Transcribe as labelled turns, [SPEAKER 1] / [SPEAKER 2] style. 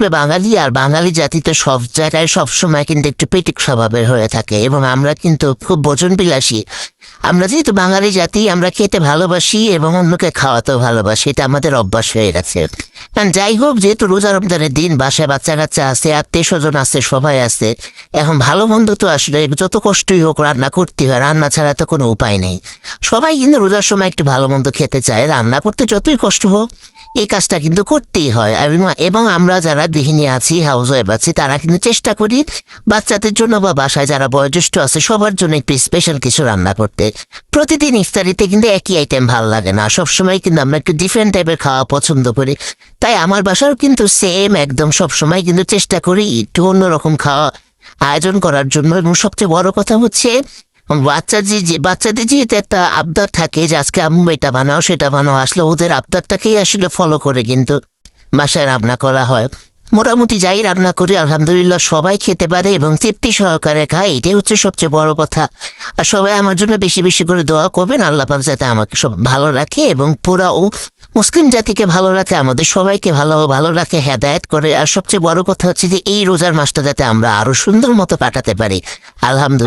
[SPEAKER 1] বাঙালি আর বাঙালি জাতিতে সব জায়গায় সবসময় কিন্তু একটু পেটিক স্বভাবের হয়ে থাকে এবং আমরা কিন্তু খুব ভোজন বিলাসী। আমরা যেহেতু বাঙালি জাতি, আমরা খেতে ভালোবাসি এবং অন্যকে খাওয়াতেও ভালোবাসি, এটা আমাদের অভ্যাস হয়ে গেছে। কারণ যাই হোক, যেহেতু রোজা রমজানের দিন, বাসায় বাচ্চা কাচ্চা আছে, আত্মীয় স্বজন আছে, সবাই আছে। এখন ভালো মন্দ তো আসলে যত কষ্টই হোক রান্না করতে হয়, রান্না ছাড়া তো কোনো উপায় নেই। সবাই কিন্তু রোজার সময় একটু ভালো মন্দ খেতে চায়, রান্না করতে যতই কষ্ট হোক এই কাজটা কিন্তু করতেই হয়। এবং আমরা যারা গৃহিণী আছি, হাউস ওয়াইফ আছি, তারা কিন্তু চেষ্টা করি বাচ্চাদের জন্য বা বাসায় যারা বয়োজ্যেষ্ঠ আছে সবার জন্য একটু স্পেশাল কিছু রান্না করতে। প্রতিদিন ইফতারিতে কিন্তু একই আইটেম ভালো লাগে না, সবসময় কিন্তু আমরা একটু ডিফারেন্ট টাইপের খাওয়া পছন্দ করি। তাই আমার বাসাও কিন্তু সেম একদম সবসময় কিন্তু চেষ্টা করি একটু অন্যরকম খাওয়া আয়োজন করার জন্য। এবং সবচেয়ে বড় কথা হচ্ছে বাচ্চাদের যেহেতু একটা আবদার থাকে যে আজকে আম্মু এটা বানাও সেটা বানাও, আসলে ওদের আবদারটাকেই আসলে ফলো করে কিন্তু বাসায় রান্না করা হয়। মোটামুটি যাই রান্না করি আলহামদুলিল্লাহ সবাই খেতে পারে এবং তৃপ্তি সহকারে খায়, এটাই হচ্ছে সবচেয়ে বড় কথা। আর সবাই আমার জন্য বেশি বেশি করে দোয়া করবেন, আল্লাহ পাক যাতে আমাকে সব ভালো রাখে এবং পুরা মুসলিম জাতিকে ভালো রাখে, আমাদের সবাইকে ভালো রাখে, হেদায়েত করে। আর সবচেয়ে বড় কথা হচ্ছে যে এই রোজার মাসটা যাতে আমরা আরো সুন্দর মতো কাটাতে পারি। আলহামদুলিল্লাহ।